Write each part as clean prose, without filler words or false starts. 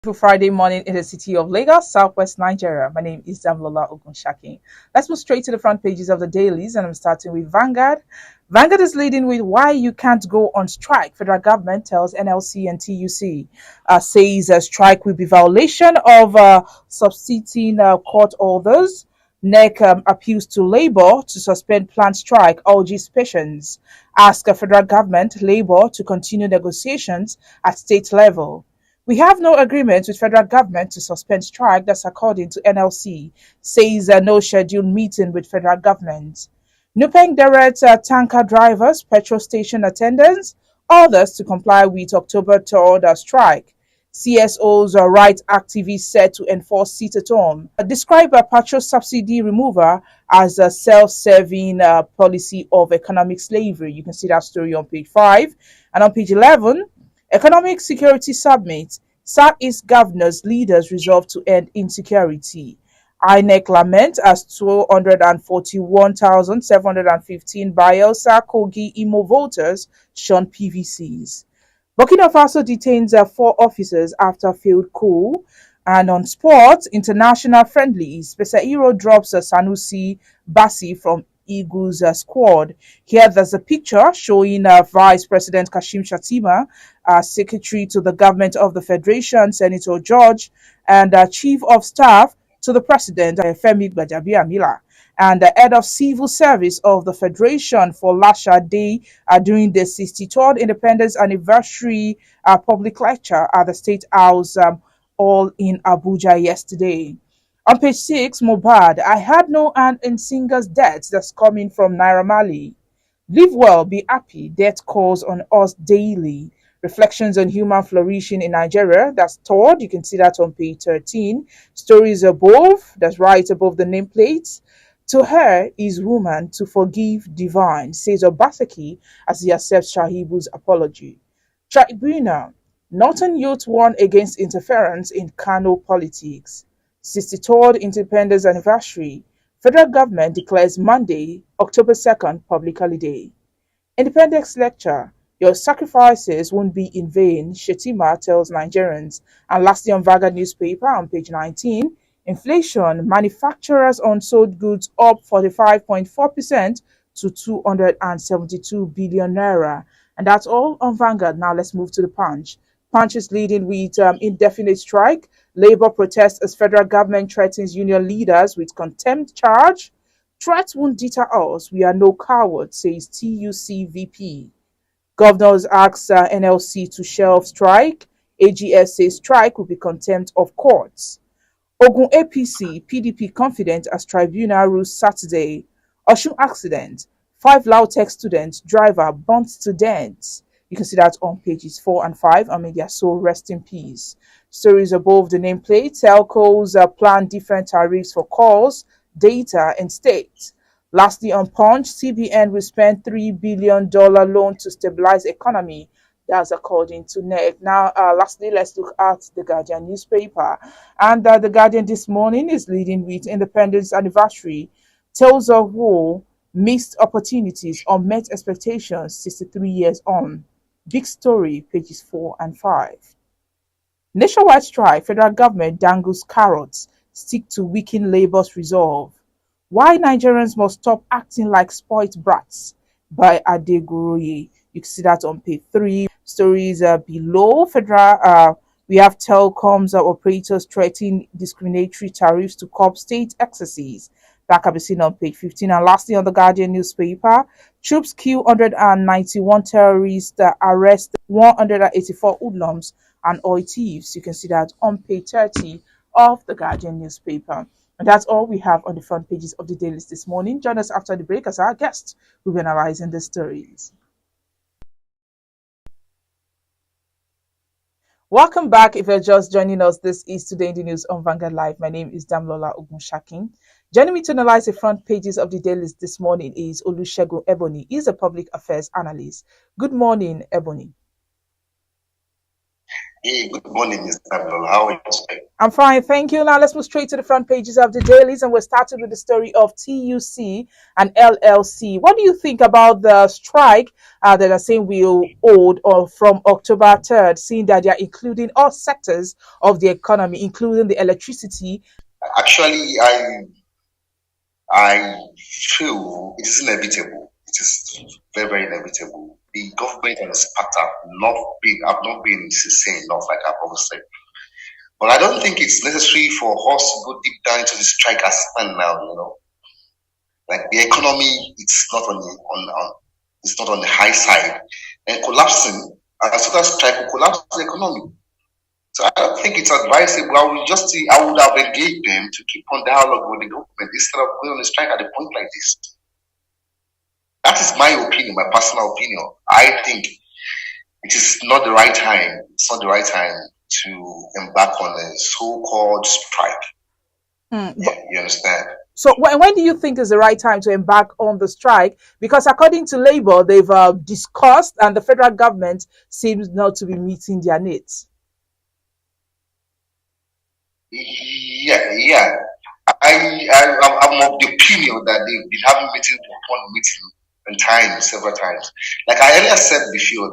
Friday morning in the city of Lagos, Southwest Nigeria. My name is Damlola Ogunshakin. Let's move straight to the front pages of the dailies, and I'm starting with Vanguard. Vanguard is leading with why you can't go on strike. Federal government tells NLC and TUC, says a strike will be violation of substituting court orders. NEC appeals to Labour to suspend planned strike, urges patience. Ask federal government, Labour to continue negotiations at state level. We have no agreement with federal government to suspend strike, that's according to NLC, says no scheduled meeting with federal government. Nupeng directs tanker drivers, petrol station attendants, others to comply with October 3rd strike. CSOs right activists set to enforce sit at home. Describe a petrol subsidy remover as a self-serving policy of economic slavery. You can see that story on page 5. And on page 11, Economic Security Summit. Southeast governors leaders resolve to end insecurity. INEC lament as 241,715 Bayelsa Kogi Imo voters shun PVCs. Burkina Faso detains 4 officers after failed coup. And on sports, international friendlies, Peseiro drops Sanusi Basi from Eagles squad. Here there's a picture showing Vice President Kashim Shatima, Secretary to the Government of the Federation, Senator George, and Chief of Staff to the President, Femi Gbajabiamila, and the Head of Civil Service of the Federation for Lasha Day during the 63rd Independence Anniversary public lecture at the State House, all in Abuja yesterday. On page 6, Mobad, I had no hand in singer's death that's coming from Naira Marley. Live well, be happy, death calls on us daily. Reflections on human flourishing in Nigeria, that's third, you can see that on page 13. Stories above, that's right above the nameplates. To her is woman, to forgive divine, says Obaseki as he accepts Shahibu's apology. Tribunal, Northern youth warn against interference in Kano politics. 63rd Independence Anniversary, federal government declares Monday, October 2nd, public holiday. Independence Lecture, your sacrifices won't be in vain, Shetima tells Nigerians. And lastly on Vanguard newspaper on page 19, inflation, manufacturers unsold goods up 45.4% to 272 billion naira. And that's all on Vanguard. Now let's move to the Punch. Punch is leading with indefinite strike. Labour protests as federal government threatens union leaders with contempt charge. Threats won't deter us. We are no cowards, says TUC VP. Governors ask NLC to shelve strike. AGS says strike will be contempt of courts. Ogun APC, PDP confident as tribunal rules Saturday. Osun accident. 5 Lautech students, driver burnt to death. You can see that on pages 4 and 5. I mean, their soul rest in peace. Stories above the nameplate. Telcos plan different tariffs for calls, data, and state. Lastly, on Punch, CBN will spend $3 billion loan to stabilize economy. That's according to NEC. Now, lastly, let's look at the Guardian newspaper. And the Guardian this morning is leading with Independence Anniversary. Tales of war, missed opportunities, unmet expectations, 63 years on. Big story, pages 4 and 5. Nationwide strike, federal government dangles carrots, stick to weaken labor's resolve. Why Nigerians must stop acting like spoilt brats, by Adegoroye. You can see that on page 3. Stories below. Federal, we have telecoms operators threatening discriminatory tariffs to curb state excesses. That can be seen on page 15. And lastly, on the Guardian newspaper, troops kill 191 terrorists, arrest 184 hoodlums and oil thieves. You can see that on page 30 of the Guardian newspaper. And that's all we have on the front pages of the dailies this morning. Join us after the break as our guest will be analyzing the stories. Welcome back. If you're just joining us, this is Today in the News on Vanguard Live. My name is Damlola Ogunshakin. Joining me to analyze the front pages of the dailies this morning is Olusegun Ebony. He's a public affairs analyst. Good morning, Ebony. Hey, good morning, Mr. Abdul. How are you today? I'm fine, thank you. Now let's move straight to the front pages of the dailies, and we're starting with the story of TUC and LLC. What do you think about the strike that are saying will hold or from October 3rd, seeing that they are including all sectors of the economy, including the electricity? Actually, I feel it is inevitable. It is very, very inevitable. The government and the SPAT have not been sincere enough, like I've always said. But I don't think it's necessary for us to go deep down into the strike as stand now. Like the economy, it's not on the high side. And collapsing, as total strike will collapse the economy. So I don't think it's advisable. I would have engaged them to keep on dialogue with the government instead of going on a strike at a point like this. That is my opinion, my personal opinion. I think it is not the right time. It's not the right time to embark on a so-called strike. Hmm, Yeah, you understand? So when do you think is the right time to embark on the strike? Because according to Labour, they've discussed, and the federal government seems not to be meeting their needs. Yeah. I'm of the opinion that they've been having meeting upon meeting and time several times. Like I earlier said before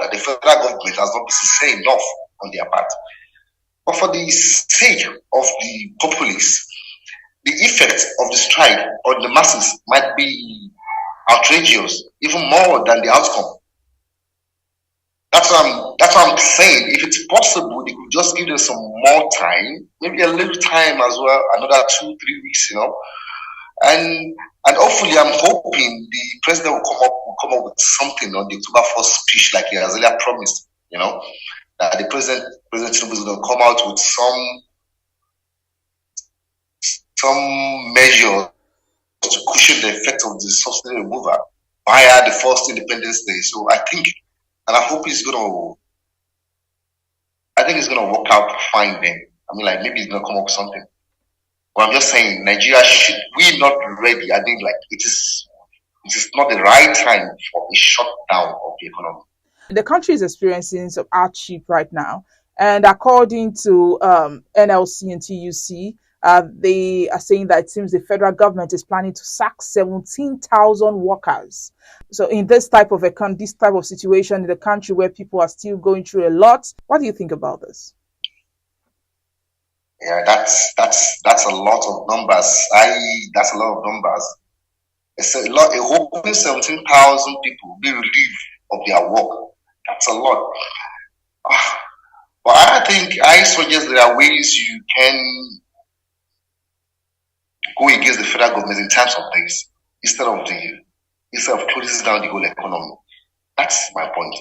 that the federal government has not been sincere enough on their part. But for the sake of the populace, the effect of the strike on the masses might be outrageous, even more than the outcome. That's what I'm saying. If it's possible, they could just give them some more time, maybe a little time as well, another 2, 3 weeks. And and hopefully, I'm hoping the president will come up with something on the October 1st speech, like he has earlier promised. That the President Tinubu is going to come out with some measure to cushion the effect of the subsidy removal via the first Independence Day. So I think, and I hope I think it's gonna work out fine then. I mean, like maybe it's gonna come up with something. But I'm just saying, Nigeria should we not be ready? I think like it is not the right time for a shutdown of the economy. The country is experiencing some hardship right now, and according to NLC and TUC, they are saying that it seems the federal government is planning to sack 17,000 workers. So, in this type of situation in the country where people are still going through a lot, what do you think about this? Yeah, that's a lot of numbers. That's a lot of numbers. It's a lot. A whole 17,000 people will be relieved of their work. That's a lot. Ah, but I suggest there are ways you can go against the federal government in terms of this instead of closing down the whole economy. That's my point.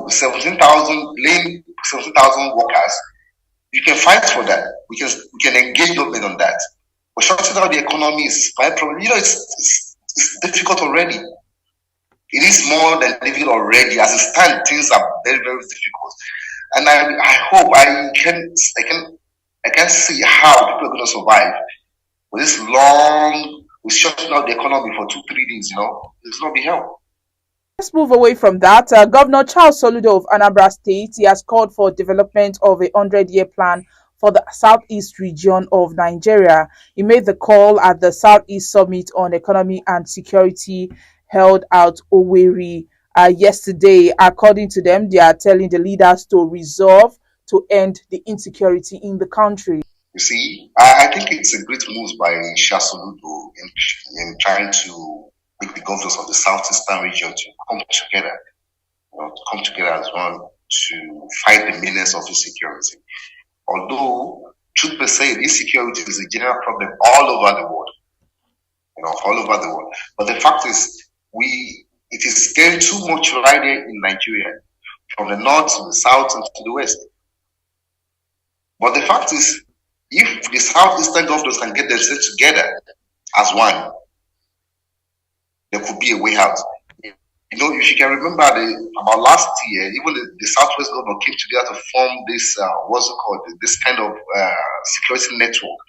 17,000 workers. You can fight for that. We can engage government on that. But shutting down the economy is my problem. It's difficult already. It is more than difficult already. As it stands, things are very, very difficult. And I hope I can see how people are going to survive with this long, with shutting down the economy for 2, 3 days. It's not be help. Let's move away from that. Governor Charles Soludo of Anambra State, he has called for development of a 100-year plan for the southeast region of Nigeria. He made the call at the Southeast Summit on Economy and Security held at Owerri yesterday. According to them, they are telling the leaders to resolve to end the insecurity in the country. You see, I think it's a great move by Shasoludo in trying to make the governors of the southeastern region to come together as one to fight the menace of insecurity. Although, truth be said, insecurity is a general problem all over the world, all over the world. But the fact is, it is getting too much right here in Nigeria, from the north to the south and to the west. But the fact is, if the southeastern governors can get themselves together as one, there could be a way out. If you can remember about last year, even the Southwest governor came together to form this, what's it called, this kind of security network.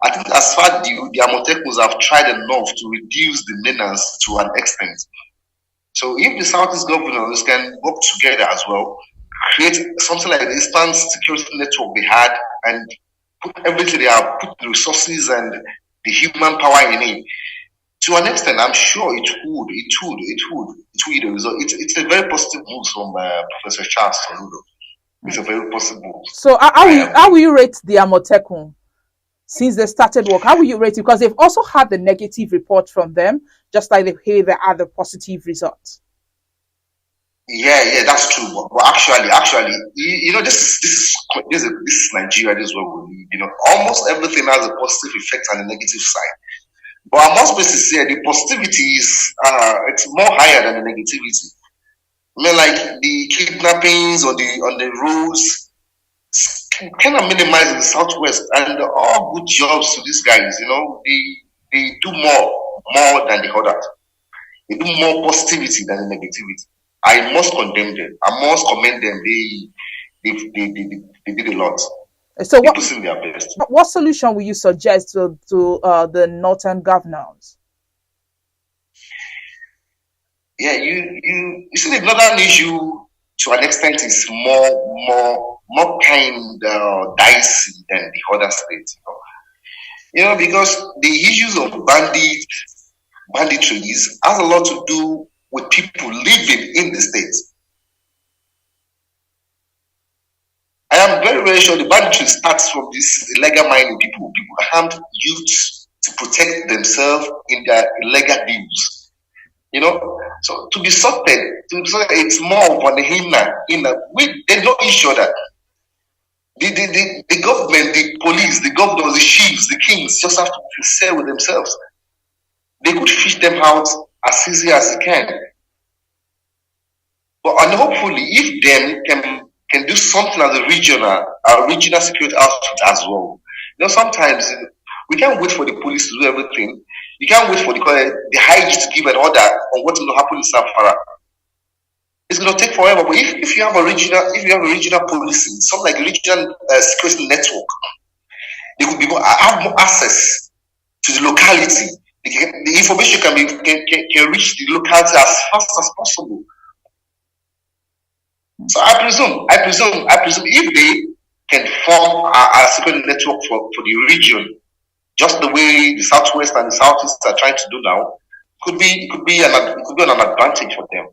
I think as far as the Amotekos have tried enough to reduce the menace to an extent. So if the Southeast governors can work together as well, create something like the instant security network they had and put everything they have, put the resources and the human power in it, to an extent, I'm sure it would yield a result. It's a very positive move from Professor Charles Soludo. It's a very positive move. So how will you rate the Amotekun since they started work? How will you rate it? Because they've also had the negative report from them, just like they had the positive results. Yeah, that's true. But actually, this is Nigeria. This is where we live. Almost everything has a positive effect and a negative side. But I must be sincere, the positivity is it's more higher than the negativity. I mean, like the kidnappings on the roads kind of minimized in the southwest, and all good jobs to these guys. They do more than the others. They do more positivity than the negativity. I must condemn them. I must commend them. They did a lot. So their best. What solution will you suggest to the northern governors? Yeah, you see, the northern issue to an extent is more kind dicey than the other states. Because the issues of banditries has a lot to do with people living in the states. I am very, very sure the banditry starts from this illegal mining people armed youths to protect themselves in their illegal deals. So to be sorted, it's more of an they know each other. The government, the police, the governors, the chiefs, the kings just have to be sincere with themselves. They could fish them out as easy as they can. And hopefully, if them can do something as a regional security outfit as well. Sometimes we can't wait for the police to do everything. You can't wait for the high to give an order on what will happen in Safara. It's going to take forever. But if you have a regional policing, something like a regional security network, they could have more access to the locality. The information can reach the locality as fast as possible. So I presume if they can form a security network for the region, just the way the southwest and the southeast are trying to do now, could be an advantage for them.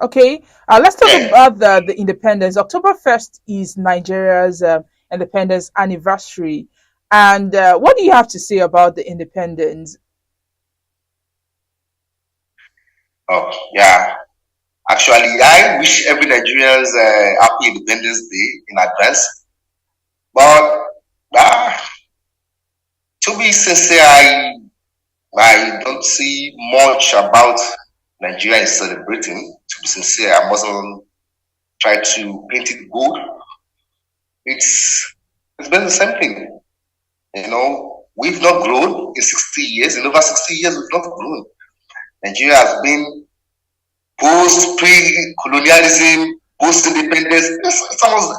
Okay, let's talk about the independence. October 1st is Nigeria's independence anniversary. And what do you have to say about the independence? Oh, yeah. Actually, I wish every Nigerians happy Independence Day in advance. But to be sincere, I don't see much about Nigeria celebrating. To be sincere, I mustn't try to paint it good. It's been the same thing. We've not grown in 60 years. In over 60 years, we've not grown. Nigeria has been post-pre-colonialism, post-independence. It's almost